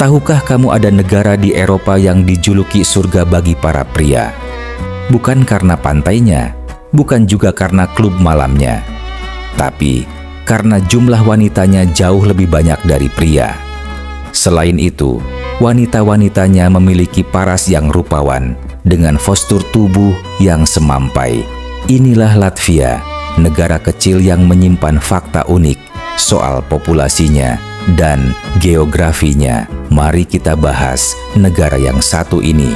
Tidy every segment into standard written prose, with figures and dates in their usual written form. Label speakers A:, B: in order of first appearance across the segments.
A: tahukah kamu ada negara di Eropa yang dijuluki surga bagi para pria? Bukan karena pantainya, bukan juga karena klub malamnya, tapi karena jumlah wanitanya jauh lebih banyak dari pria. Selain itu, wanita-wanitanya memiliki paras yang rupawan dengan postur tubuh yang semampai. Inilah Latvia, negara kecil yang menyimpan fakta unik soal populasinya dan geografinya. Mari kita bahas negara yang satu ini.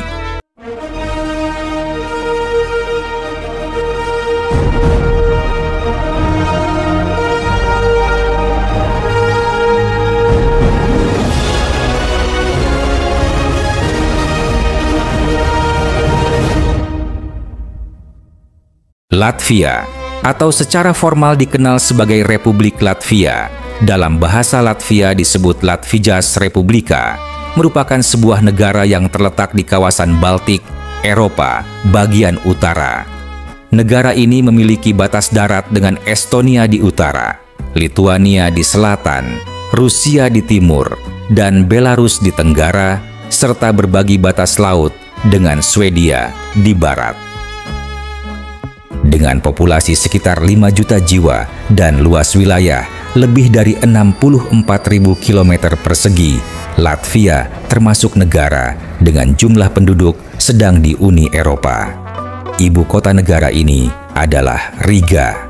A: Latvia, atau secara formal dikenal sebagai Republik Latvia, dalam bahasa Latvia disebut Latvijas Republika, merupakan sebuah negara yang terletak di kawasan Baltik, Eropa, bagian utara. Negara ini memiliki batas darat dengan Estonia di utara, Lituania di selatan, Rusia di timur, dan Belarus di tenggara, serta berbagi batas laut dengan Swedia di barat. Dengan populasi sekitar 5 juta jiwa dan luas wilayah lebih dari 64.000 km persegi, Latvia termasuk negara dengan jumlah penduduk sedang di Uni Eropa. Ibu kota negara ini adalah Riga.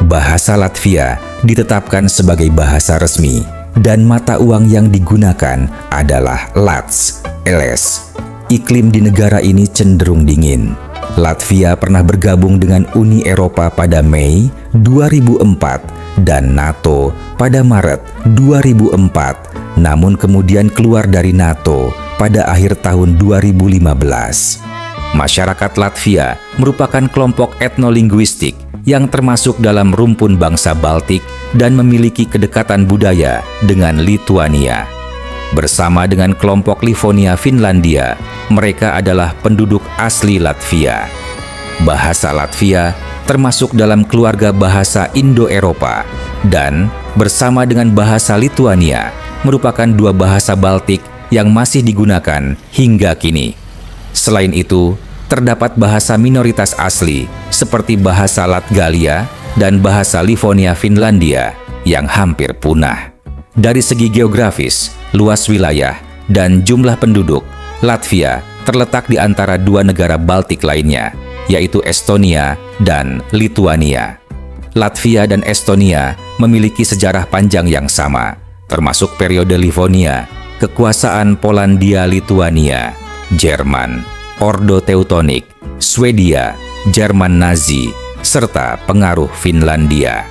A: Bahasa Latvia ditetapkan sebagai bahasa resmi dan mata uang yang digunakan adalah Lats, LS. Iklim di negara ini cenderung dingin. Latvia pernah bergabung dengan Uni Eropa pada Mei 2004 dan NATO pada Maret 2004, namun kemudian keluar dari NATO pada akhir tahun 2015. Masyarakat Latvia merupakan kelompok etnolinguistik yang termasuk dalam rumpun bangsa Baltik dan memiliki kedekatan budaya dengan Lituania. Bersama dengan kelompok Livonia Finlandia, mereka adalah penduduk asli Latvia. Bahasa Latvia termasuk dalam keluarga bahasa Indo-Eropa dan bersama dengan bahasa Lituania merupakan dua bahasa Baltik yang masih digunakan hingga kini. Selain itu, terdapat bahasa minoritas asli seperti bahasa Latgalia dan bahasa Livonia Finlandia yang hampir punah. Dari segi geografis, luas wilayah, dan jumlah penduduk, Latvia terletak di antara dua negara Baltik lainnya, yaitu Estonia dan Lituania. Latvia dan Estonia memiliki sejarah panjang yang sama, termasuk periode Livonia, kekuasaan Polandia-Lituania, Jerman, Ordo Teutonik, Swedia, Jerman Nazi, serta pengaruh Finlandia.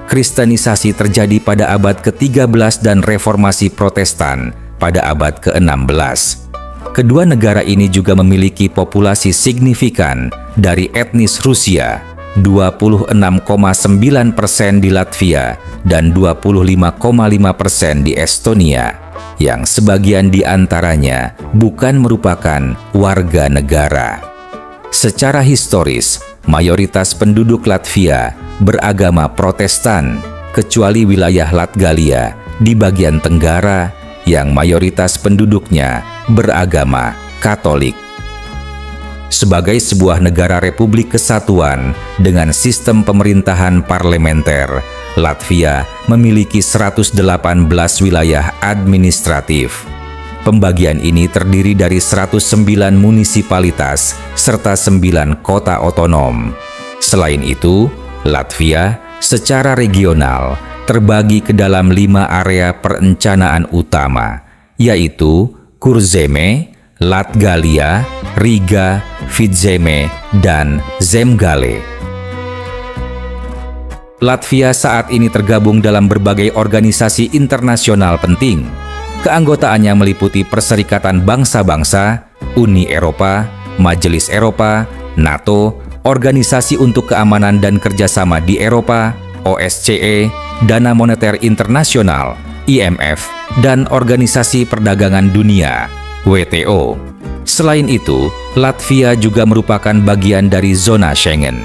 A: Kristenisasi terjadi pada abad ke-13 dan reformasi Protestan pada abad ke-16. Kedua negara ini juga memiliki populasi signifikan dari etnis Rusia, 26,9% di Latvia dan 25,5% di Estonia, yang sebagian di antaranya bukan merupakan warga negara. Secara historis, mayoritas penduduk Latvia beragama Protestan, kecuali wilayah Latgalia di bagian tenggara yang mayoritas penduduknya beragama Katolik. Sebagai sebuah negara republik kesatuan dengan sistem pemerintahan parlementer, Latvia memiliki 118 wilayah administratif. Pembagian ini terdiri dari 109 munisipalitas serta 9 kota otonom. Selain itu, Latvia secara regional terbagi ke dalam 5 area perencanaan utama, yaitu Kurzeme, Latgalia, Riga, Vidzeme, dan Zemgale. Latvia saat ini tergabung dalam berbagai organisasi internasional penting. Keanggotaannya meliputi Perserikatan Bangsa-Bangsa, Uni Eropa, Majelis Eropa, NATO, Organisasi untuk Keamanan dan Kerjasama di Eropa, OSCE, Dana Moneter Internasional, IMF, dan Organisasi Perdagangan Dunia, WTO. Selain itu, Latvia juga merupakan bagian dari zona Schengen.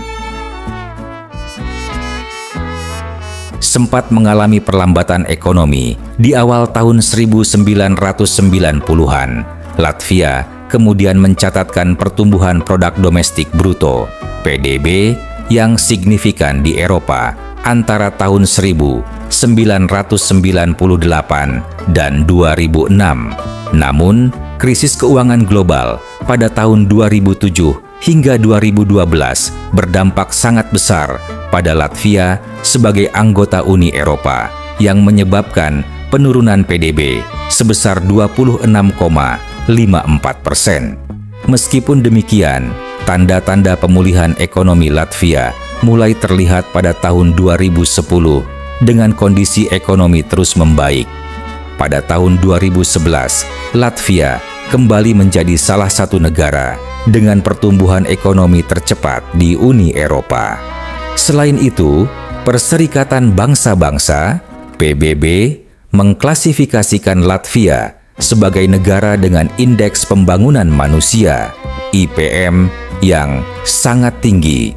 A: sempat mengalami perlambatan ekonomi di awal tahun 1990-an. Latvia kemudian mencatatkan pertumbuhan produk domestik bruto (PDB) yang signifikan di Eropa antara tahun 1998 dan 2006. Namun, krisis keuangan global pada tahun 2007 hingga 2012 berdampak sangat besar pada Latvia sebagai anggota Uni Eropa yang menyebabkan penurunan PDB sebesar 26,54%. Meskipun demikian, tanda-tanda pemulihan ekonomi Latvia mulai terlihat pada tahun 2010 dengan kondisi ekonomi terus membaik. Pada tahun 2011, Latvia kembali menjadi salah satu negara dengan pertumbuhan ekonomi tercepat di Uni Eropa. Selain itu, Perserikatan Bangsa-Bangsa (PBB) mengklasifikasikan Latvia sebagai negara dengan Indeks Pembangunan Manusia (IPM) yang sangat tinggi.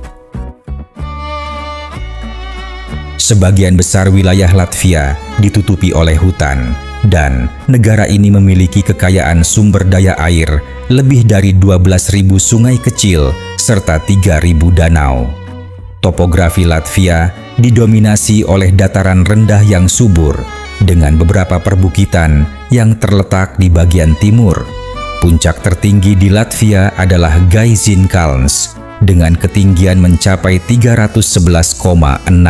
A: Sebagian besar wilayah Latvia ditutupi oleh hutan, dan negara ini memiliki kekayaan sumber daya air lebih dari 12.000 sungai kecil serta 3.000 danau. Topografi Latvia didominasi oleh dataran rendah yang subur dengan beberapa perbukitan yang terletak di bagian timur. Puncak tertinggi di Latvia adalah Gaiziņkalns dengan ketinggian mencapai 311,6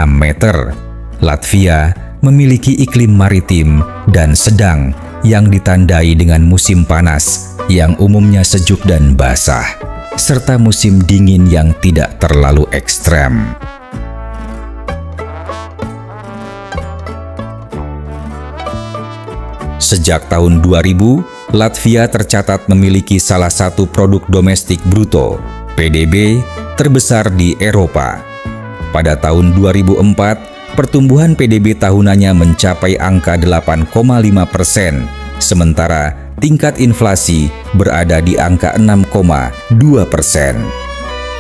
A: meter. Latvia memiliki iklim maritim dan sedang yang ditandai dengan musim panas yang umumnya sejuk dan basah, serta musim dingin yang tidak terlalu ekstrem. Sejak tahun 2000, Latvia tercatat memiliki salah satu produk domestik bruto (PDB) terbesar di Eropa. Pada tahun 2004, pertumbuhan PDB tahunannya mencapai angka 8,5%, sementara tingkat inflasi berada di angka 6,2%.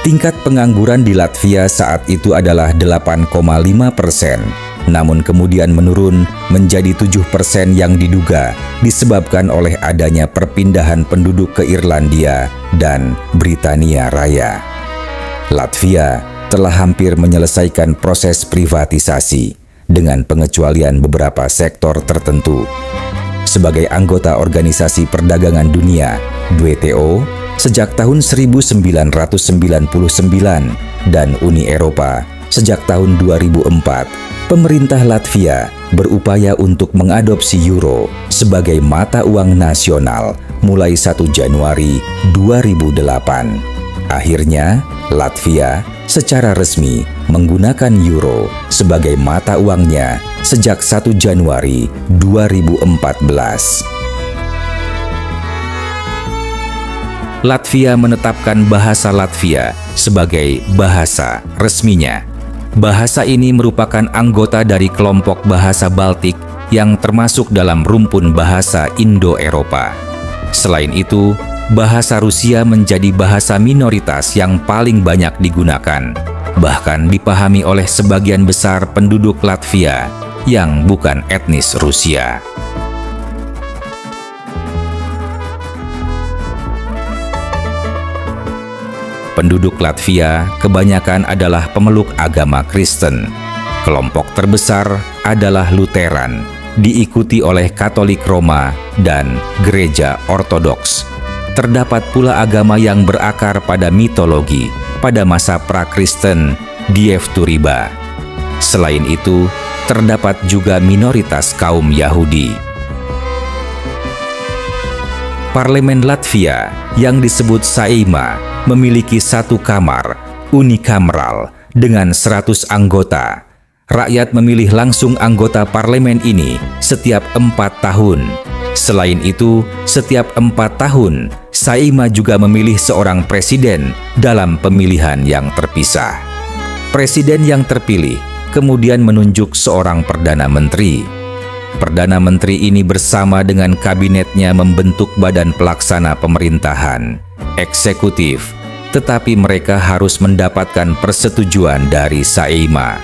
A: Tingkat pengangguran di Latvia saat itu adalah 8,5%, namun kemudian menurun menjadi 7% yang diduga disebabkan oleh adanya perpindahan penduduk ke Irlandia dan Britania Raya. Latvia telah hampir menyelesaikan proses privatisasi dengan pengecualian beberapa sektor tertentu. Sebagai anggota Organisasi Perdagangan Dunia (WTO) sejak tahun 1999 dan Uni Eropa sejak tahun 2004, pemerintah Latvia berupaya untuk mengadopsi euro sebagai mata uang nasional mulai 1 Januari 2008. Akhirnya, Latvia secara resmi menggunakan euro sebagai mata uangnya sejak 1 Januari 2014. Latvia menetapkan bahasa Latvia sebagai bahasa resminya. Bahasa ini merupakan anggota dari kelompok bahasa Baltik yang termasuk dalam rumpun bahasa Indo-Eropa. Selain itu, bahasa Rusia menjadi bahasa minoritas yang paling banyak digunakan, bahkan dipahami oleh sebagian besar penduduk Latvia yang bukan etnis Rusia. Penduduk Latvia kebanyakan adalah pemeluk agama Kristen. Kelompok terbesar adalah Lutheran, diikuti oleh Katolik Roma dan Gereja Ortodoks. Terdapat pula agama yang berakar pada mitologi pada masa pra-Kristen, Dievturība. Selain itu, terdapat juga minoritas kaum Yahudi. Parlemen Latvia yang disebut Saeima memiliki satu kamar, unikameral, dengan 100 anggota. Rakyat memilih langsung anggota parlemen ini setiap 4 tahun. Selain itu, setiap 4 tahun, Saeima juga memilih seorang presiden dalam pemilihan yang terpisah. Presiden yang terpilih kemudian menunjuk seorang Perdana Menteri. Perdana Menteri ini bersama dengan kabinetnya membentuk badan pelaksana pemerintahan, eksekutif, tetapi mereka harus mendapatkan persetujuan dari Saeima.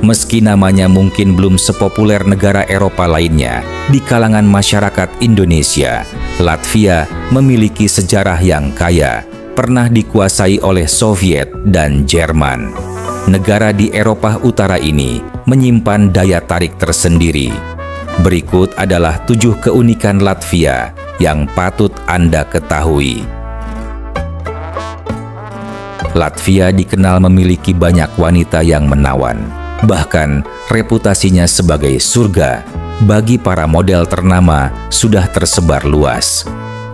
A: Meski namanya mungkin belum sepopuler negara Eropa lainnya, di kalangan masyarakat Indonesia, Latvia memiliki sejarah yang kaya, pernah dikuasai oleh Soviet dan Jerman. Negara di Eropa Utara ini menyimpan daya tarik tersendiri. Berikut adalah 7 keunikan Latvia yang patut Anda ketahui. Latvia dikenal memiliki banyak wanita yang menawan. Bahkan reputasinya sebagai surga bagi para model ternama sudah tersebar luas.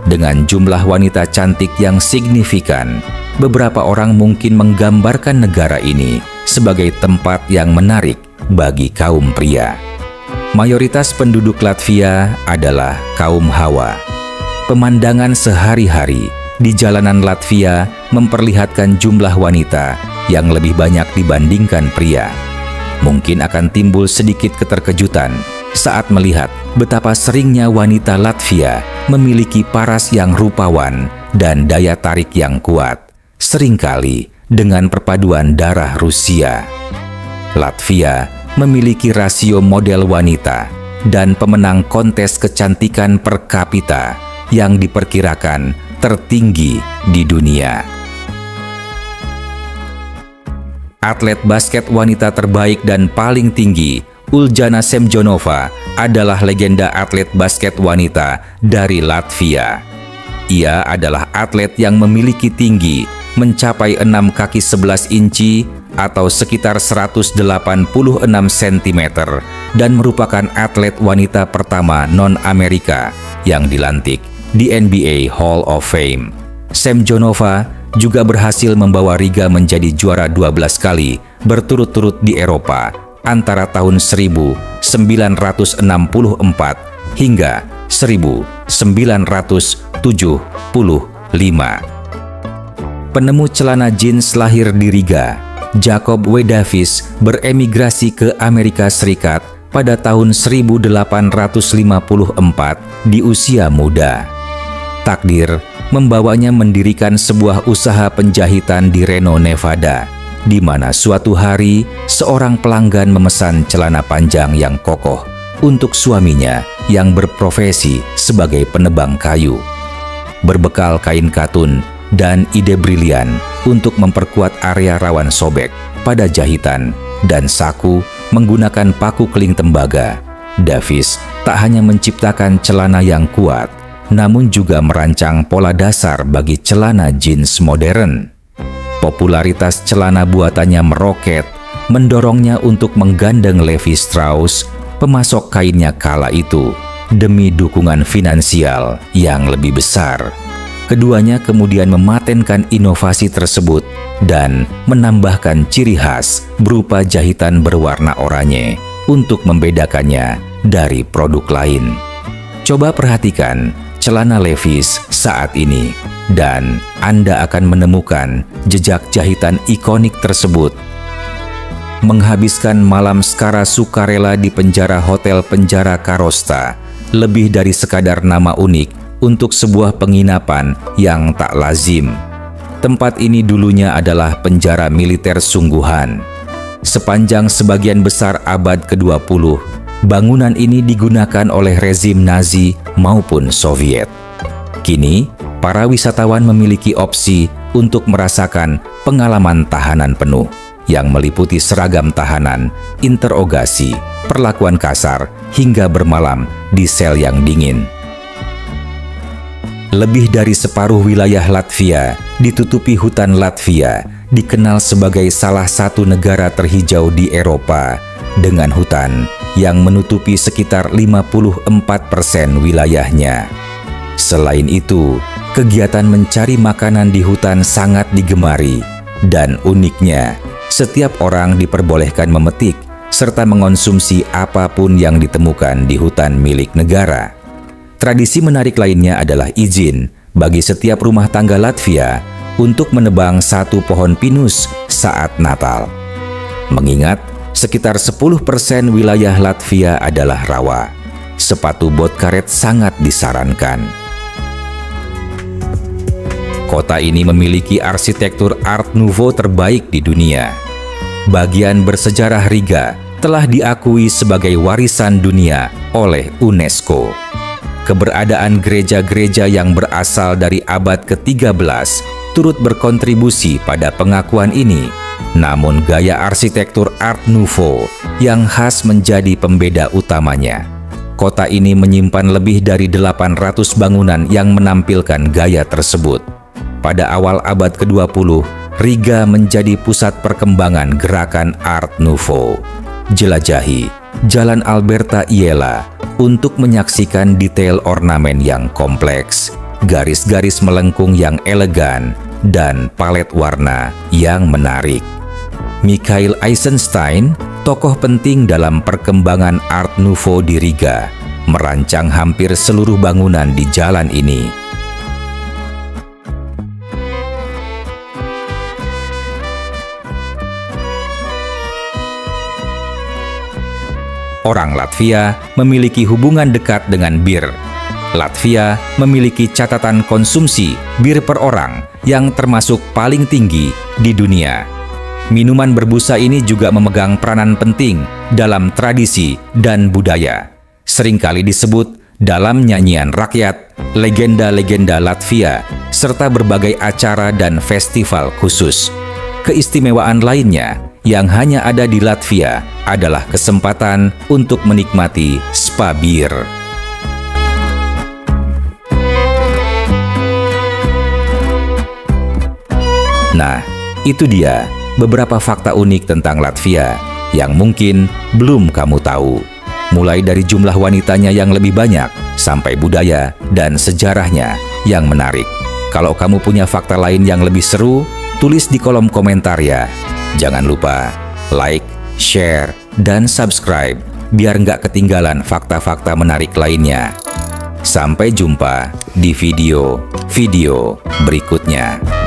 A: Dengan jumlah wanita cantik yang signifikan, beberapa orang mungkin menggambarkan negara ini sebagai tempat yang menarik bagi kaum pria. Mayoritas penduduk Latvia adalah kaum Hawa. Pemandangan sehari-hari di jalanan Latvia memperlihatkan jumlah wanita yang lebih banyak dibandingkan pria. Mungkin akan timbul sedikit keterkejutan saat melihat betapa seringnya wanita Latvia memiliki paras yang rupawan dan daya tarik yang kuat, seringkali dengan perpaduan darah Rusia. Latvia memiliki rasio model wanita dan pemenang kontes kecantikan per kapita yang diperkirakan tertinggi di dunia. Atlet basket wanita terbaik dan paling tinggi, Uljana Semjonova, adalah legenda atlet basket wanita dari Latvia. Ia adalah atlet yang memiliki tinggi mencapai 6 kaki 11 inci atau sekitar 186 cm dan merupakan atlet wanita pertama non-Amerika yang dilantik di NBA Hall of Fame. Semjonova juga berhasil membawa Riga menjadi juara 12 kali berturut-turut di Eropa antara tahun 1964 hingga 1975. Penemu celana jeans lahir di Riga, Jacob W. Davis beremigrasi ke Amerika Serikat pada tahun 1854 di usia muda. Takdir membawanya mendirikan sebuah usaha penjahitan di Reno, Nevada, di mana suatu hari seorang pelanggan memesan celana panjang yang kokoh untuk suaminya yang berprofesi sebagai penebang kayu. Berbekal kain katun dan ide brilian untuk memperkuat area rawan sobek pada jahitan dan saku menggunakan paku keling tembaga, Davis tak hanya menciptakan celana yang kuat, namun juga merancang pola dasar bagi celana jeans modern. Popularitas celana buatannya meroket, mendorongnya untuk menggandeng Levi Strauss, pemasok kainnya kala itu, demi dukungan finansial yang lebih besar. Keduanya kemudian mematenkan inovasi tersebut dan menambahkan ciri khas berupa jahitan berwarna oranye untuk membedakannya dari produk lain. Coba perhatikan celana Levi's saat ini, dan Anda akan menemukan jejak jahitan ikonik tersebut. Menghabiskan malam secara sukarela di penjara Hotel Penjara Karosta, lebih dari sekadar nama unik untuk sebuah penginapan yang tak lazim. Tempat ini dulunya adalah penjara militer sungguhan. Sepanjang sebagian besar abad ke-20, bangunan ini digunakan oleh rezim Nazi maupun Soviet. Kini, para wisatawan memiliki opsi untuk merasakan pengalaman tahanan penuh yang meliputi seragam tahanan, interogasi, perlakuan kasar, hingga bermalam di sel yang dingin. Lebih dari separuh wilayah Latvia ditutupi hutan. Latvia dikenal sebagai salah satu negara terhijau di Eropa dengan hutan yang menutupi sekitar 54% wilayahnya. Selain itu, kegiatan mencari makanan di hutan sangat digemari, dan uniknya, setiap orang diperbolehkan memetik serta mengonsumsi apapun yang ditemukan di hutan milik negara. Tradisi menarik lainnya adalah izin bagi setiap rumah tangga Latvia untuk menebang satu pohon pinus saat Natal. Mengingat sekitar 10% wilayah Latvia adalah rawa, sepatu bot karet sangat disarankan. Kota ini memiliki arsitektur Art Nouveau terbaik di dunia. bagian bersejarah Riga telah diakui sebagai warisan dunia oleh UNESCO. Keberadaan gereja-gereja yang berasal dari abad ke-13 turut berkontribusi pada pengakuan ini. Namun gaya arsitektur Art Nouveau yang khas menjadi pembeda utamanya. Kota ini menyimpan lebih dari 800 bangunan yang menampilkan gaya tersebut. Pada awal abad ke-20, Riga menjadi pusat perkembangan gerakan Art Nouveau. Jelajahi Jalan Alberta Iella untuk menyaksikan detail ornamen yang kompleks, garis-garis melengkung yang elegan, dan palet warna yang menarik. Mikhail Eisenstein, tokoh penting dalam perkembangan Art Nouveau di Riga, merancang hampir seluruh bangunan di jalan ini. Orang Latvia memiliki hubungan dekat dengan bir. Latvia memiliki catatan konsumsi bir per orang yang termasuk paling tinggi di dunia. Minuman berbusa ini juga memegang peranan penting dalam tradisi dan budaya. Seringkali disebut dalam nyanyian rakyat, legenda-legenda Latvia, serta berbagai acara dan festival khusus. Keistimewaan lainnya yang hanya ada di Latvia adalah kesempatan untuk menikmati spa bir. Nah, itu dia beberapa fakta unik tentang Latvia yang mungkin belum kamu tahu. Mulai dari jumlah wanitanya yang lebih banyak, sampai budaya dan sejarahnya yang menarik. Kalau kamu punya fakta lain yang lebih seru, tulis di kolom komentar ya. Jangan lupa like, share, dan subscribe biar nggak ketinggalan fakta-fakta menarik lainnya. Sampai jumpa di video berikutnya.